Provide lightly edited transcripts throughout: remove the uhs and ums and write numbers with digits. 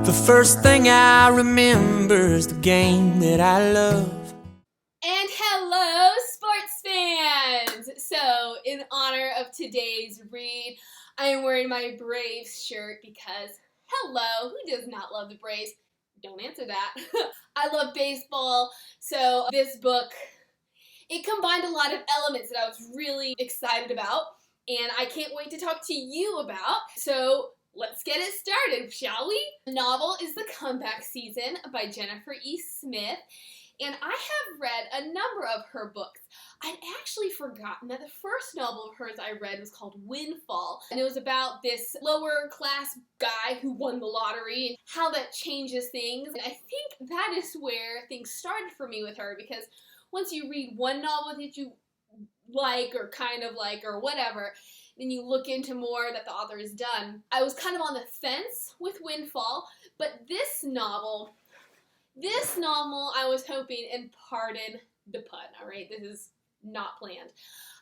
The first thing I remember is the game that I love. And hello, sports fans! So, in honor of today's read, I am wearing my Braves shirt because, hello, who does not love the Braves? Don't answer that. I love baseball, so this book, it combined a lot of elements that I was really excited about, and I can't wait to talk to you about. So, let's get it started, shall we? The novel is The Comeback Season by Jennifer E. Smith. And I have read a number of her books. I'd actually forgotten that the first novel of hers I read was called Windfall. And it was about this lower class guy who won the lottery and how that changes things. And I think that is where things started for me with her, because once you read one novel that you like or kind of like or whatever, then you look into more that the author has done. I was kind of on the fence with Windfall, but this novel I was hoping, and pardon the pun, alright, this is not planned.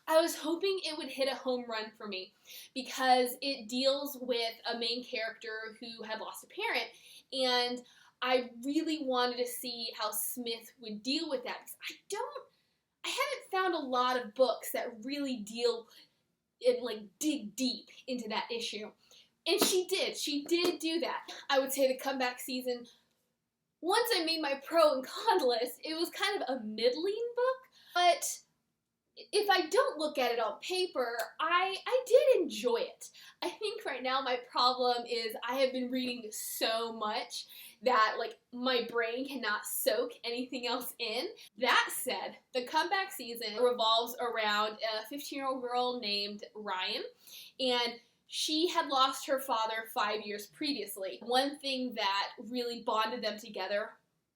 I was hoping it would hit a home run for me because it deals with a main character who had lost a parent, and I really wanted to see how Smith would deal with that, because I haven't found a lot of books that really deal and dig deep into that issue. And she did do that. I would say The Comeback Season, once I made my pro and con list, it was kind of a middling book, but if I don't look at it on paper, I did enjoy it. I think right now my problem is I have been reading so much that my brain cannot soak anything else in. That said, The Comeback Season revolves around a 15-year-old girl named Ryan, and she had lost her father 5 years previously. One thing that really bonded them together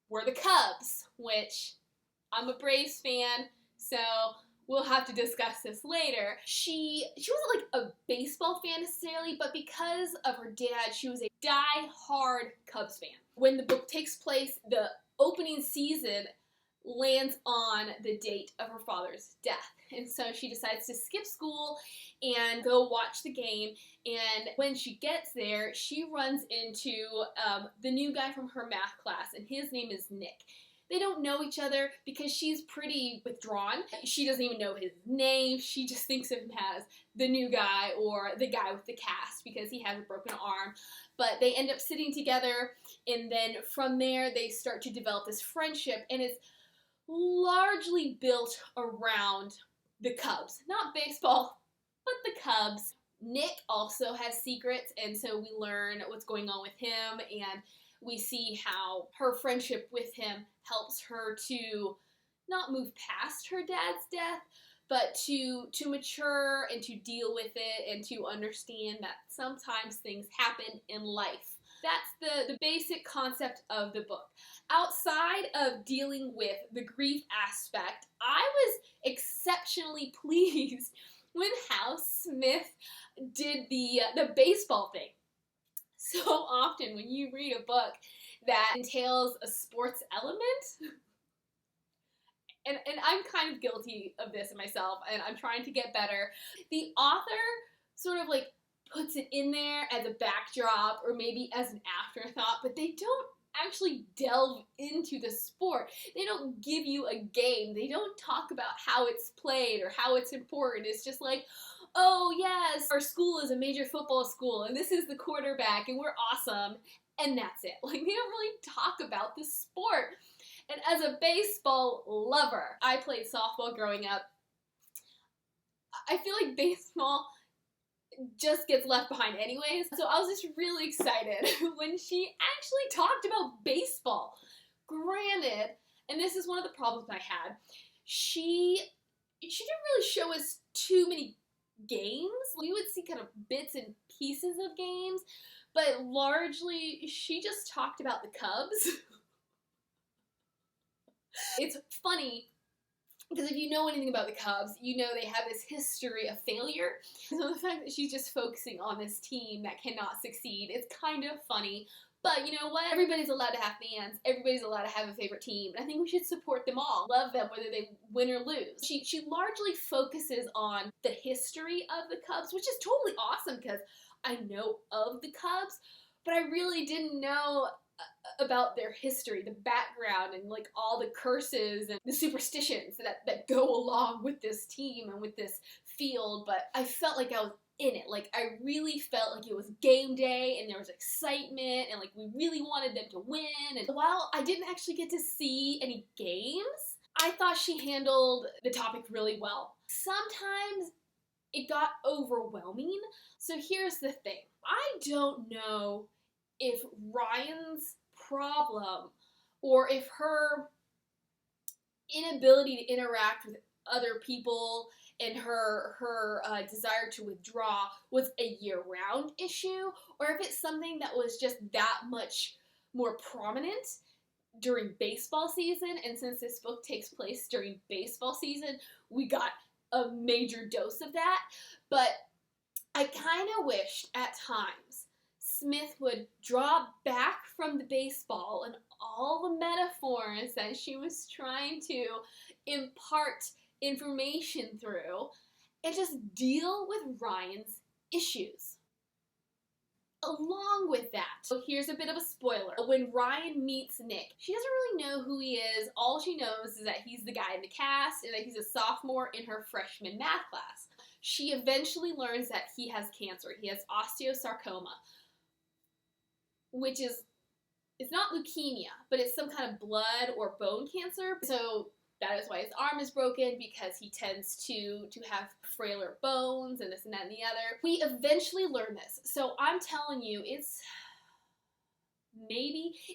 were the Cubs, which I'm a Braves fan, so we'll have to discuss this later. She wasn't a baseball fan necessarily, but because of her dad, she was a die-hard Cubs fan. When the book takes place, the opening season lands on the date of her father's death. And so she decides to skip school and go watch the game. And when she gets there, she runs into the new guy from her math class, and his name is Nick. They don't know each other because she's pretty withdrawn. She doesn't even know his name. She just thinks of him as the new guy or the guy with the cast because he has a broken arm. But they end up sitting together, and then from there they start to develop this friendship, and it's largely built around the Cubs. Not baseball, but the Cubs. Nick also has secrets, and so we learn what's going on with him, and we see how her friendship with him helps her to not move past her dad's death, but to mature and to deal with it and to understand that sometimes things happen in life. That's the basic concept of the book. Outside of dealing with the grief aspect, I was exceptionally pleased with how Smith did the baseball thing. So often when you read a book that entails a sports element, and I'm kind of guilty of this myself, and I'm trying to get better, the author sort of puts it in there as a backdrop or maybe as an afterthought, but they don't actually delve into the sport. They don't give you a game. They don't talk about how it's played or how it's important. It's just oh yes, our school is a major football school and this is the quarterback and we're awesome, and that's it. They don't really talk about the sport. And as a baseball lover, I played softball growing up. I feel like baseball just gets left behind anyways. So I was just really excited when she actually talked about baseball. Granted, and this is one of the problems I had, she didn't really show us too many games. We would see kind of bits and pieces of games, but largely she just talked about the Cubs. It's funny because if you know anything about the Cubs, you know they have this history of failure. So the fact that she's just focusing on this team that cannot succeed, it's kind of funny. But you know what? Everybody's allowed to have fans. Everybody's allowed to have a favorite team. And I think we should support them all. Love them whether they win or lose. She largely focuses on the history of the Cubs, which is totally awesome because I know of the Cubs. but I really didn't know about their history, the background, and like all the curses and the superstitions that go along with this team and with this field. But I felt like I was in it. Like, I really felt like it was game day and there was excitement and like we really wanted them to win. And while I didn't actually get to see any games, I thought she handled the topic really well. Sometimes it got overwhelming. So here's the thing. I don't know if Ryan's problem or if her inability to interact with other people and her desire to withdraw was a year-round issue, or if it's something that was just that much more prominent during baseball season. And since this book takes place during baseball season, we got a major dose of that. But I kind of wished at times Smith would draw back from the baseball and all the metaphors that she was trying to impart information through and just deal with Ryan's issues. Along with that, so here's a bit of a spoiler. When Ryan meets Nick, she doesn't really know who he is. All she knows is that he's the guy in the cast and that he's a sophomore in her freshman math class. She eventually learns that he has cancer. He has osteosarcoma, which is, it's not leukemia, but it's some kind of blood or bone cancer. So that is why his arm is broken, because he tends to have frailer bones and this and that and the other. We eventually learn this. So I'm telling you, it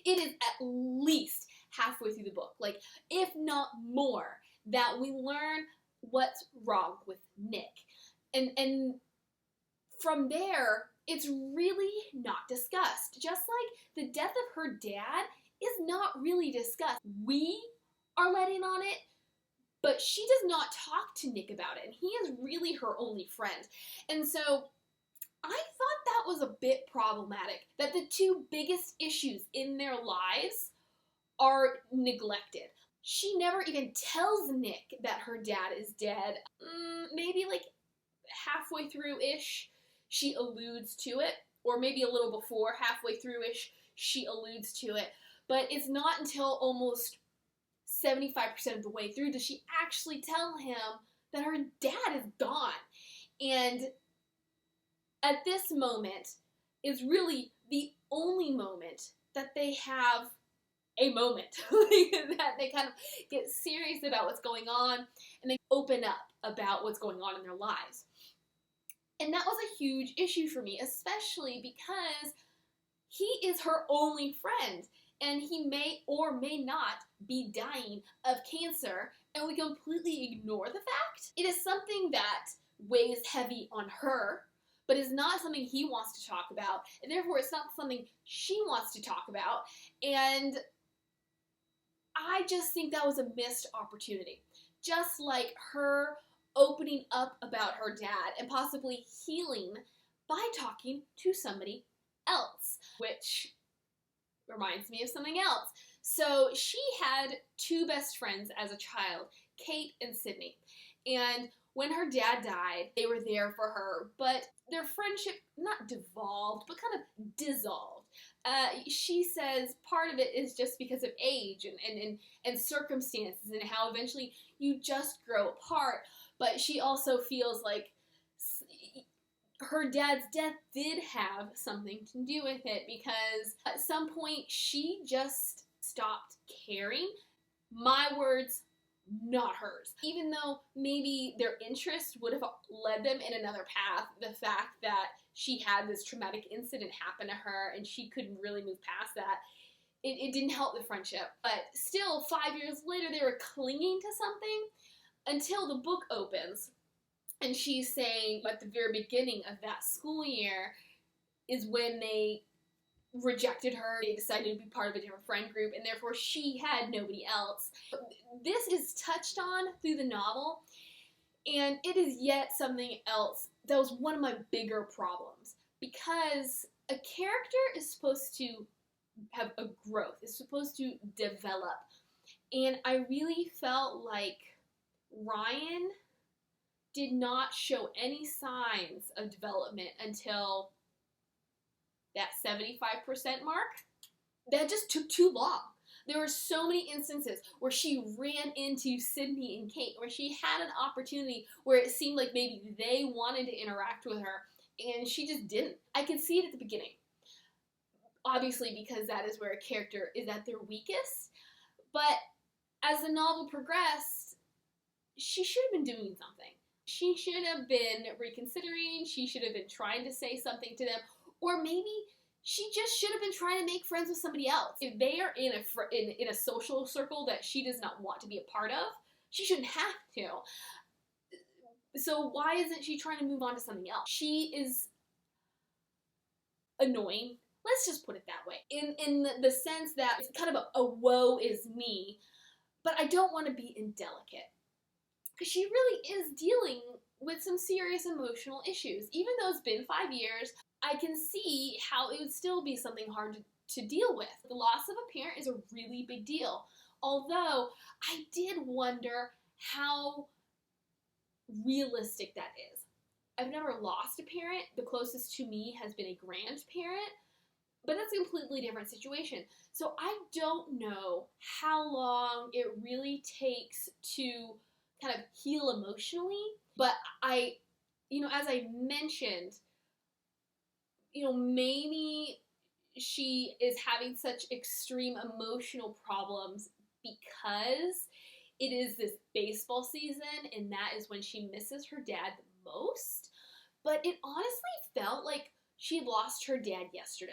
is at least halfway through the book, like if not more, that we learn what's wrong with Nick. And from there, it's really not discussed. Just like the death of her dad is not really discussed. We are let in on it, but she does not talk to Nick about it, and he is really her only friend. And so I thought that was a bit problematic, that the two biggest issues in their lives are neglected. She never even tells Nick that her dad is dead. Maybe like halfway through-ish, she alludes to it, or maybe a little before, halfway through-ish, she alludes to it. But it's not until almost 75% of the way through does she actually tell him that her dad is gone. And at this moment is really the only moment that they have a moment that they kind of get serious about what's going on and they open up about what's going on in their lives. And that was a huge issue for me, especially because he is her only friend and he may or may not be dying of cancer, and we completely ignore the fact. It is something that weighs heavy on her, but is not something he wants to talk about, and therefore it's not something she wants to talk about. And I just think that was a missed opportunity. Just like her opening up about her dad and possibly healing by talking to somebody else, which reminds me of something else. So she had two best friends as a child, Kate and Sydney. And when her dad died, they were there for her, but their friendship not devolved, but kind of dissolved. She says part of it is just because of age and circumstances and how eventually you just grow apart. But she also feels like her dad's death did have something to do with it, because at some point she just stopped caring. My words, not hers. Even though maybe their interest would have led them in another path, the fact that she had this traumatic incident happen to her and she couldn't really move past that, it didn't help the friendship. But still, 5 years later, they were clinging to something until the book opens. And she's saying at the very beginning of that school year is when they rejected her. They decided to be part of a different friend group, and therefore she had nobody else. This is touched on through the novel, and it is yet something else that was one of my bigger problems, because a character is supposed to have a growth, it's supposed to develop, and I really felt like Ryan did not show any signs of development until that 75% mark, that just took too long. There were so many instances where she ran into Sydney and Kate, where she had an opportunity where it seemed like maybe they wanted to interact with her, and she just didn't. I could see it at the beginning. Obviously, because that is where a character is at their weakest. But as the novel progressed, she should have been doing something. She should have been reconsidering. She should have been trying to say something to them. Or maybe she just should have been trying to make friends with somebody else. If they are in a social circle that she does not want to be a part of, she shouldn't have to. So why isn't she trying to move on to something else? She is annoying. Let's just put it that way. In the sense that it's kind of a woe is me, but I don't want to be indelicate. Because she really is dealing with some serious emotional issues. Even though it's been 5 years, I can see how it would still be something hard to deal with. The loss of a parent is a really big deal. Although, I did wonder how realistic that is. I've never lost a parent. The closest to me has been a grandparent. But that's a completely different situation. So I don't know how long it really takes to kind of heal emotionally. But as I mentioned, maybe she is having such extreme emotional problems because it is this baseball season, and that is when she misses her dad the most. But it honestly felt like she had lost her dad yesterday.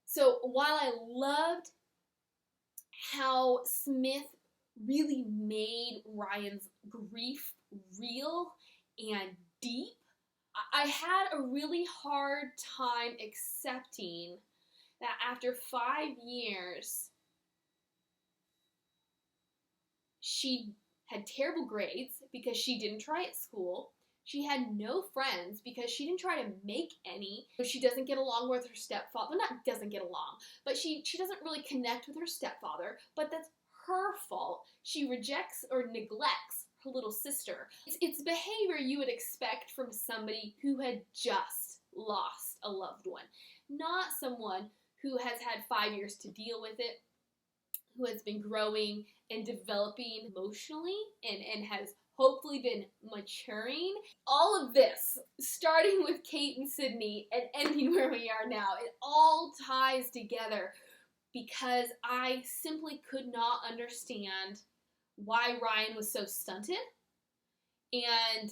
So while I loved how Smith really made Ryan's grief real and deep, I had a really hard time accepting that after 5 years, she had terrible grades because she didn't try at school. She had no friends because she didn't try to make any. She doesn't get along with her stepfather. Well, not doesn't get along, but she doesn't really connect with her stepfather, but that's her fault. She rejects or neglects her little sister. It's behavior you would expect from somebody who had just lost a loved one, not someone who has had 5 years to deal with it, who has been growing and developing emotionally and has hopefully been maturing. All of this, starting with Kate and Sydney and ending where we are now, it all ties together because I simply could not understand why Ryan was so stunted, and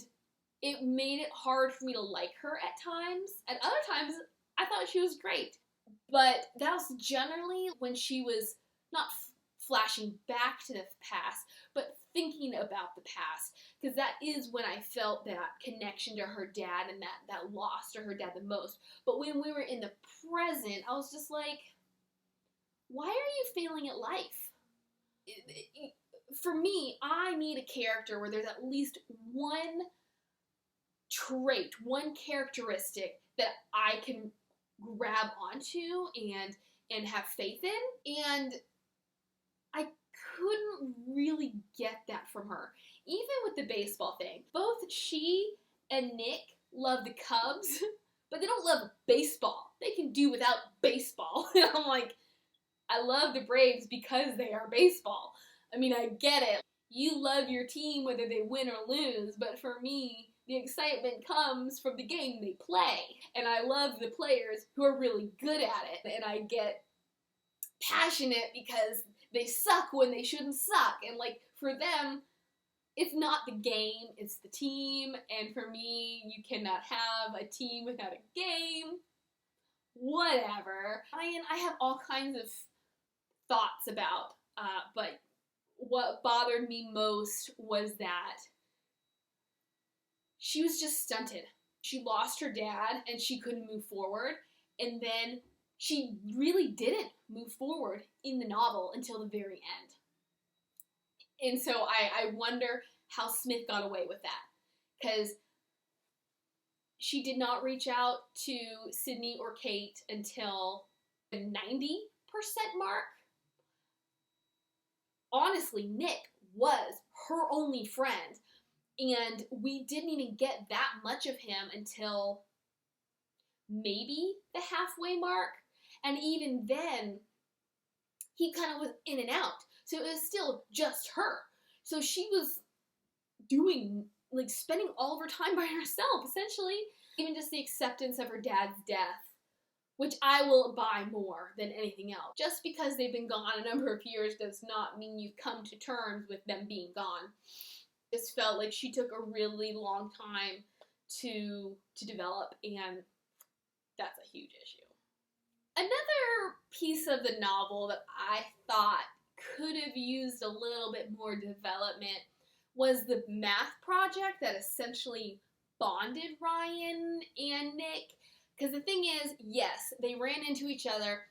it made it hard for me to like her at times. At other times, I thought she was great, but that was generally when she was not flashing back to the past, but thinking about the past, because that is when I felt that connection to her dad and that loss to her dad the most. But when we were in the present, I was just like, why are you failing at life? For me, I need a character where there's at least one trait, one characteristic that I can grab onto and have faith in, and I couldn't really get that from her. Even with the baseball thing, both she and Nick love the Cubs, but they don't love baseball. They can do without baseball. I'm like, I love the Braves because they are baseball. I mean, I get it. You love your team whether they win or lose, but for me, the excitement comes from the game they play. And I love the players who are really good at it, and I get passionate because they suck when they shouldn't suck. And like, for them, it's not the game, it's the team. And for me, you cannot have a team without a game. Whatever. I have all kinds of thoughts about, but what bothered me most was that she was just stunted. She lost her dad and she couldn't move forward. And then she really didn't move forward in the novel until the very end. And so I wonder how Smith got away with that. Because she did not reach out to Sydney or Kate until the 90% mark. Honestly, Nick was her only friend. And we didn't even get that much of him until maybe the halfway mark. And even then, he kind of was in and out. So it was still just her. So she was doing, like, spending all of her time by herself, essentially. Even just the acceptance of her dad's death, which I will buy more than anything else. Just because they've been gone a number of years does not mean you've come to terms with them being gone. Just felt like she took a really long time to develop, and that's a huge issue. Another piece of the novel that I thought could have used a little bit more development was the math project that essentially bonded Ryan and Nick. Because the thing is, yes, they ran into each other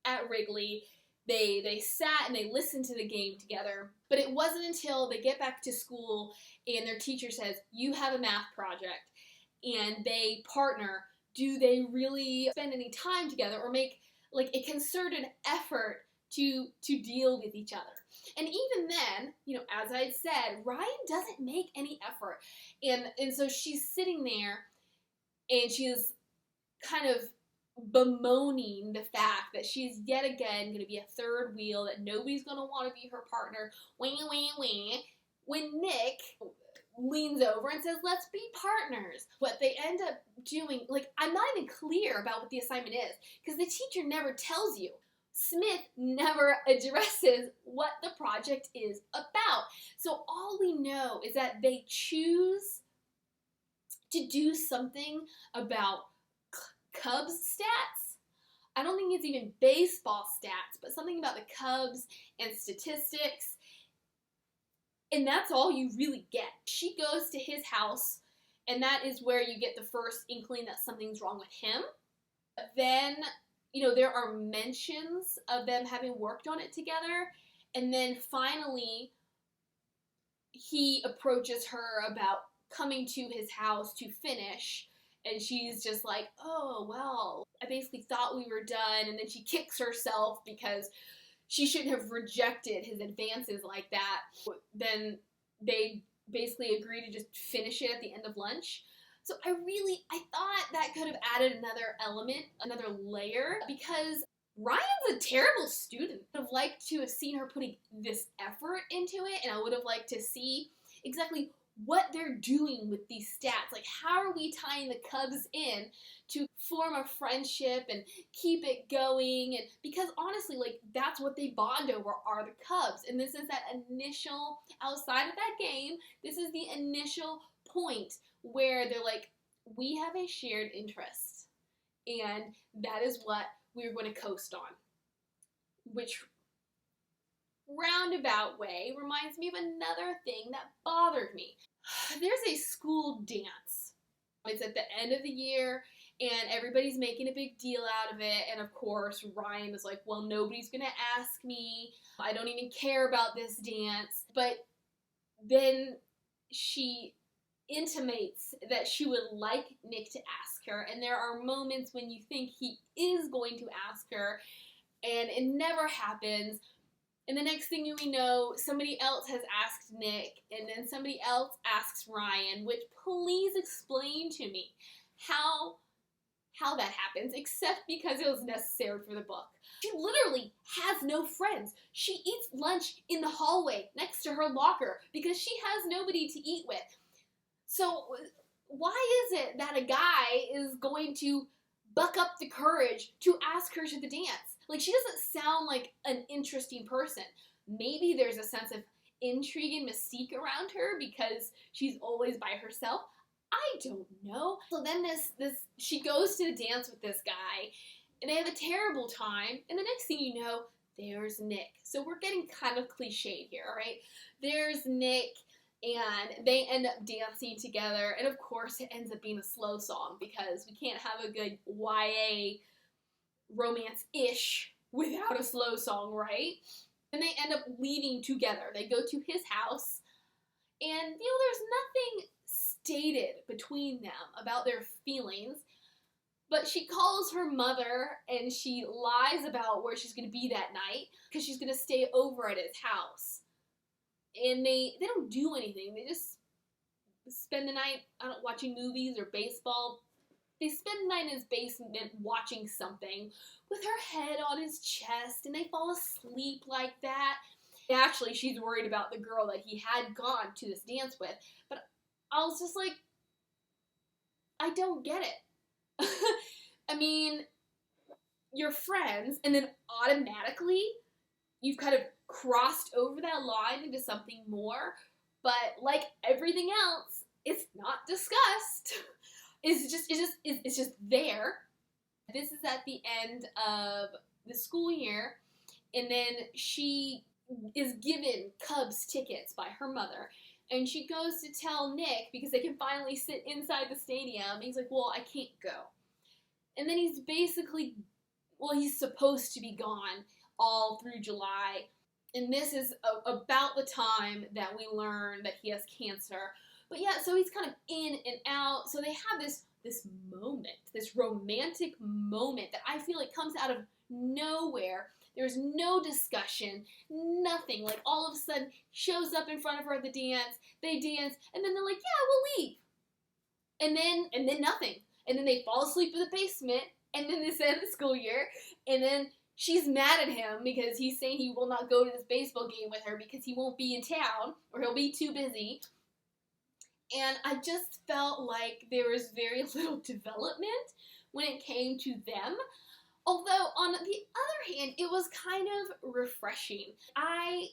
at Wrigley. They sat and they listened to the game together. But it wasn't until they get back to school and their teacher says, you have a math project, and they partner. Do they really spend any time together or make like a concerted effort to deal with each other? And even then, you know, as I said, Ryan doesn't make any effort. And so she's sitting there and she's kind of bemoaning the fact that she's yet again going to be a third wheel, that nobody's going to want to be her partner, when Nick leans over and says, let's be partners. What they end up doing, like, I'm not even clear about what the assignment is, because the teacher never tells you. Smith never addresses what the project is about. So all we know is that they choose to do something about Cubs stats. I don't think it's even baseball stats, but something about the Cubs and statistics. And that's all you really get. She goes to his house, and that is where you get the first inkling that something's wrong with him. Then, you know, there are mentions of them having worked on it together. And then finally, he approaches her about coming to his house to finish. And she's just like, oh, well, I basically thought we were done. And then she kicks herself because she shouldn't have rejected his advances like that. Then they basically agree to just finish it at the end of lunch. So I thought that could have added another element, another layer, because Ryan's a terrible student. I would have liked to have seen her putting this effort into it, and I would have liked to see exactly what they're doing with these stats. Like, how are we tying the Cubs in to form a friendship and keep it going? And because honestly, like, that's what they bond over, are the Cubs. And this is that initial, outside of that game, this is the initial point where they're like, we have a shared interest, and that is what we're going to coast on. Which roundabout way reminds me of another thing that bothered me. There's a school dance. It's at the end of the year, and everybody's making a big deal out of it, and of course Ryan is like, well, nobody's gonna ask me, I don't even care about this dance. But then she intimates that she would like Nick to ask her, and there are moments when you think he is going to ask her, and it never happens. And the next thing we know, somebody else has asked Nick, and then somebody else asks Ryan, which, please explain to me how that happens, except because it was necessary for the book. She literally has no friends. She eats lunch in the hallway next to her locker because she has nobody to eat with. So why is it that a guy is going to buck up the courage to ask her to the dance? Like, she doesn't sound like an interesting person. Maybe there's a sense of intrigue and mystique around her because she's always by herself. I don't know. So then she goes to the dance with this guy, and they have a terrible time, and the next thing you know, there's Nick. So we're getting kind of cliched here, all right? There's Nick, and they end up dancing together, and of course it ends up being a slow song because we can't have a good YA romance-ish without a slow song, right? And they end up leaving together. They go to his house, and, you know, there's nothing stated between them about their feelings, but she calls her mother, and she lies about where she's going to be that night because she's going to stay over at his house. And they don't do anything. They just spend the night watching movies or baseball, They spend the night in his basement watching something with her head on his chest, and they fall asleep like that. Actually, she's worried about the girl that he had gone to this dance with, but I was just like, I don't get it. I mean, you're friends, and then automatically you've kind of crossed over that line into something more, but like everything else, it's not discussed. It's just there. This is at the end of the school year, and then she is given Cubs tickets by her mother, and she goes to tell Nick because they can finally sit inside the stadium, and he's like, well, I can't go. And then he's basically, well, he's supposed to be gone all through July, and this is about the time that we learn that he has cancer. But yeah, so he's kind of in and out, so they have this moment, this romantic moment that I feel like comes out of nowhere. There's no discussion, nothing. Like, all of a sudden, shows up in front of her at the dance, they dance, and then they're like, yeah, we'll leave. And then nothing. And then they fall asleep in the basement, and then this ends the school year, and then she's mad at him because he's saying he will not go to this baseball game with her because he won't be in town, or he'll be too busy. And I just felt like there was very little development when it came to them. Although, on the other hand, it was kind of refreshing. I'm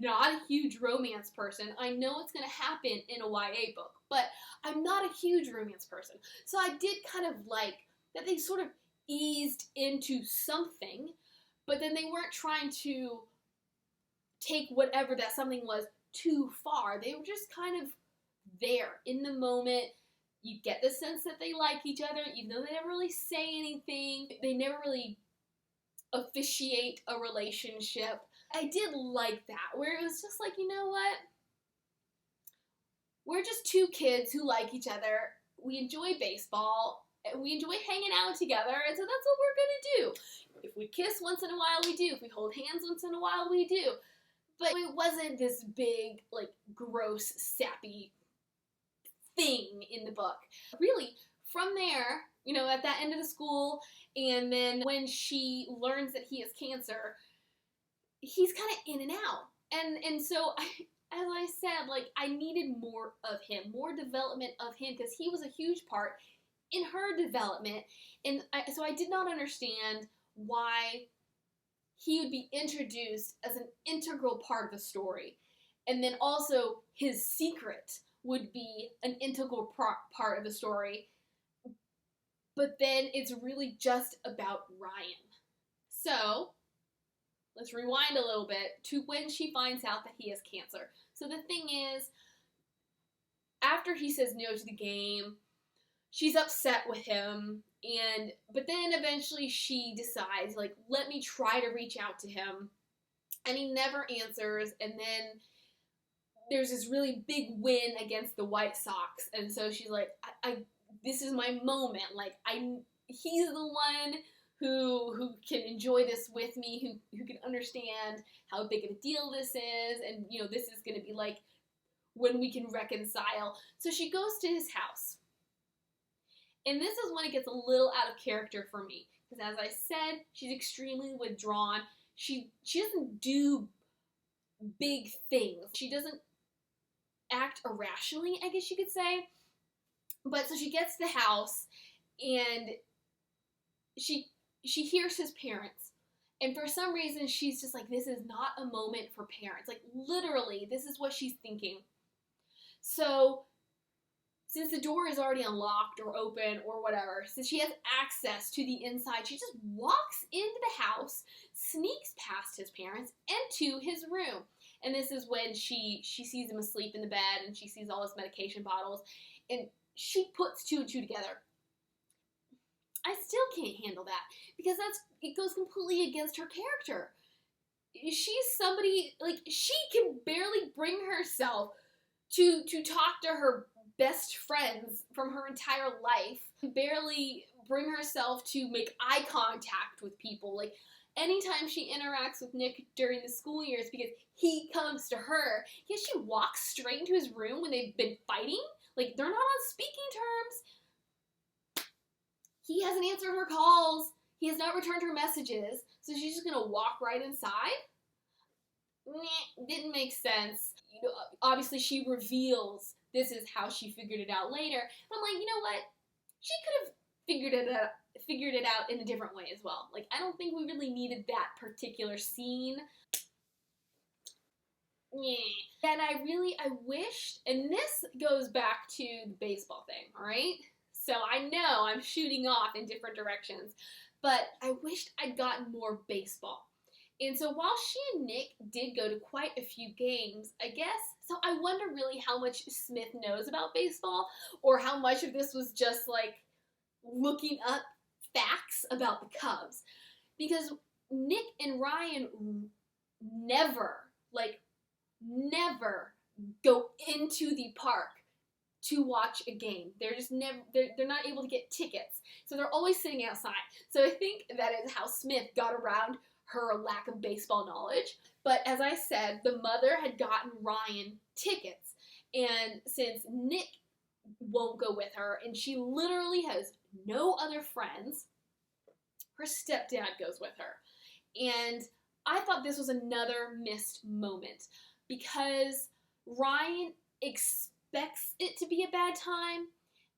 not a huge romance person. I know it's going to happen in a YA book, but I'm not a huge romance person. So I did kind of like that they sort of eased into something, but then they weren't trying to take whatever that something was too far. They were just kind of there in the moment. You get the sense that they like each other, even though they never really say anything. They never really officiate a relationship. I did like that, where it was just like, you know what? We're just two kids who like each other. We enjoy baseball, and we enjoy hanging out together, and so that's what we're gonna do. If we kiss once in a while, we do. If we hold hands once in a while, we do. But it wasn't this big, like, gross, sappy thing in the book. Really, from there, you know, at that end of the school, and then when she learns that he has cancer, he's kind of in and out. And so, as I said, like, I needed more of him, more development of him, because he was a huge part in her development. And so I did not understand why he would be introduced as an integral part of the story. And then also his secret would be an integral part of the story. But then it's really just about Ryan. So, let's rewind a little bit to when she finds out that he has cancer. So the thing is, after he says no to the game, she's upset with him, but then eventually she decides, like, let me try to reach out to him, and he never answers, and then there's this really big win against the White Sox, and so she's like, this is my moment, like, he's the one who can enjoy this with me, who can understand how big of a deal this is, and, you know, this is going to be, like, when we can reconcile. So she goes to his house. And this is when it gets a little out of character for me. Because as I said, she's extremely withdrawn. She doesn't do big things. She doesn't act irrationally, I guess you could say. But so she gets to the house, and she hears his parents. And for some reason, she's just like, this is not a moment for parents. Like, literally, this is what she's thinking. So, since the door is already unlocked or open or whatever, since she has access to the inside, she just walks into the house, sneaks past his parents, and to his room. And this is when she sees him asleep in the bed, and she sees all his medication bottles, and she puts two and two together. I still can't handle that, because it goes completely against her character. She's somebody, like, she can barely bring herself to talk to her best friends from her entire life, barely bring herself to make eye contact with people. Like, anytime she interacts with Nick during the school years, because he comes to her, yet she walks straight into his room when they've been fighting. Like, they're not on speaking terms. he hasn't answered her calls. He has not returned her messages. So she's just gonna walk right inside? Didn't make sense. You know, obviously she reveals this is how she figured it out later. But I'm like, you know what? She could have figured it out in a different way as well. Like, I don't think we really needed that particular scene. And I wished, and this goes back to the baseball thing, alright? So I know I'm shooting off in different directions, but I wished I'd gotten more baseball. And so while she and Nick did go to quite a few games, I guess, so I wonder really how much Smith knows about baseball, or how much of this was just like looking up facts about the Cubs. Because Nick and Ryan never go into the park to watch a game. They're just never, they're not able to get tickets. So they're always sitting outside. So I think that is how Smith got around her lack of baseball knowledge. But as I said, the mother had gotten Ryan tickets. And since Nick won't go with her, and she literally has no other friends, her stepdad goes with her. And I thought this was another missed moment, because Ryan expects it to be a bad time,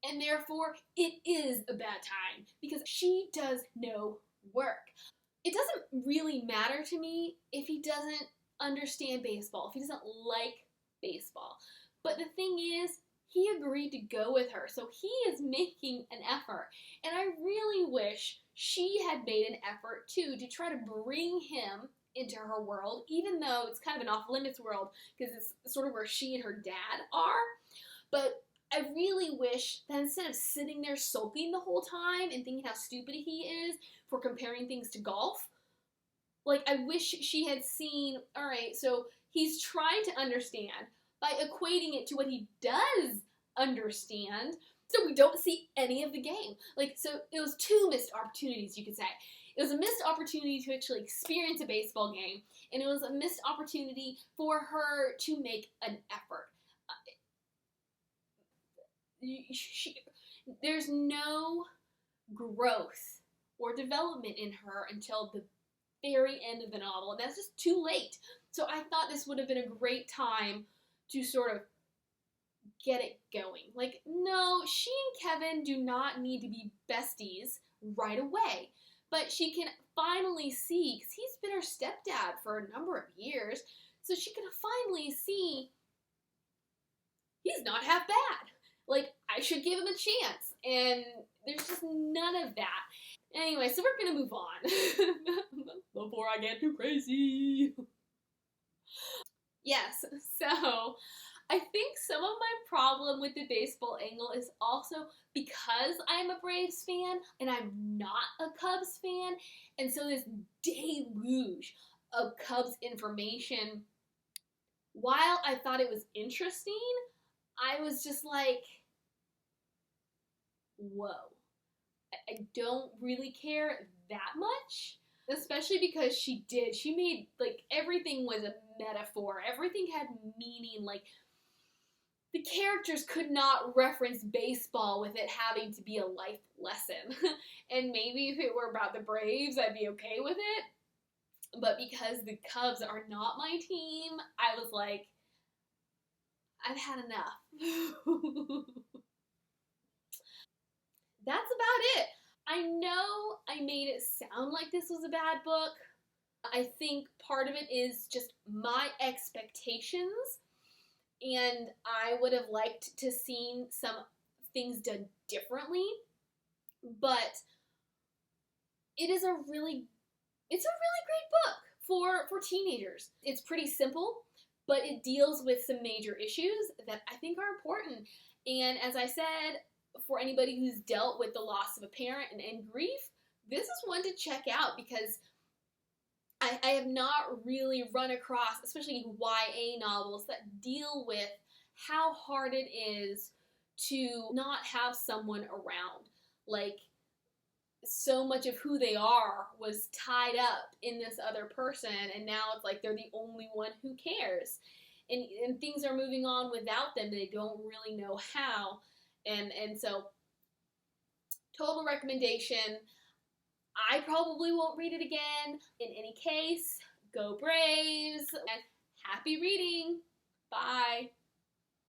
and therefore it is a bad time, because she does no work. It doesn't really matter to me if he doesn't understand baseball, if he doesn't like baseball. But the thing is, he agreed to go with her, so he is making an effort. And I really wish she had made an effort too to try to bring him into her world, even though it's kind of an off-limits world, because it's sort of where she and her dad are. But I really wish that instead of sitting there sulking the whole time and thinking how stupid he is for comparing things to golf, like, I wish she had seen, all right, so he's trying to understand by equating it to what he does understand, so we don't see any of the game. Like, so it was two missed opportunities, you could say. It was a missed opportunity to actually experience a baseball game, and it was a missed opportunity for her to make an effort. There's no growth or development in her until the very end of the novel, and that's just too late. So I thought this would have been a great time to sort of get it going. Like, no, she and Kevin do not need to be besties right away. But she can finally see, because he's been her stepdad for a number of years, so she can finally see he's not half bad. Like, I should give him a chance. And there's just none of that. Anyway, so we're going to move on before I get too crazy. Yes, so I think some of my problem with the baseball angle is also because I'm a Braves fan and I'm not a Cubs fan, and so this deluge of Cubs information, while I thought it was interesting, I was just like, whoa, I don't really care that much. Especially because she made, like, everything was a metaphor. Everything had meaning. Like, the characters could not reference baseball with it having to be a life lesson. And maybe if it were about the Braves, I'd be okay with it. But because the Cubs are not my team, I was like, I've had enough. That's about it. I know I made it sound like this was a bad book. I think part of it is just my expectations, and I would have liked to seen some things done differently, but it's a really great book for teenagers. It's pretty simple, but it deals with some major issues that I think are important. And as I said, for anybody who's dealt with the loss of a parent and grief, this is one to check out, because I have not really run across, especially YA novels, that deal with how hard it is to not have someone around. Like, so much of who they are was tied up in this other person, and now it's like they're the only one who cares. And things are moving on without them. They don't really know how. And so Total recommendation. I probably won't read it again. In any case, go Braves, and happy reading!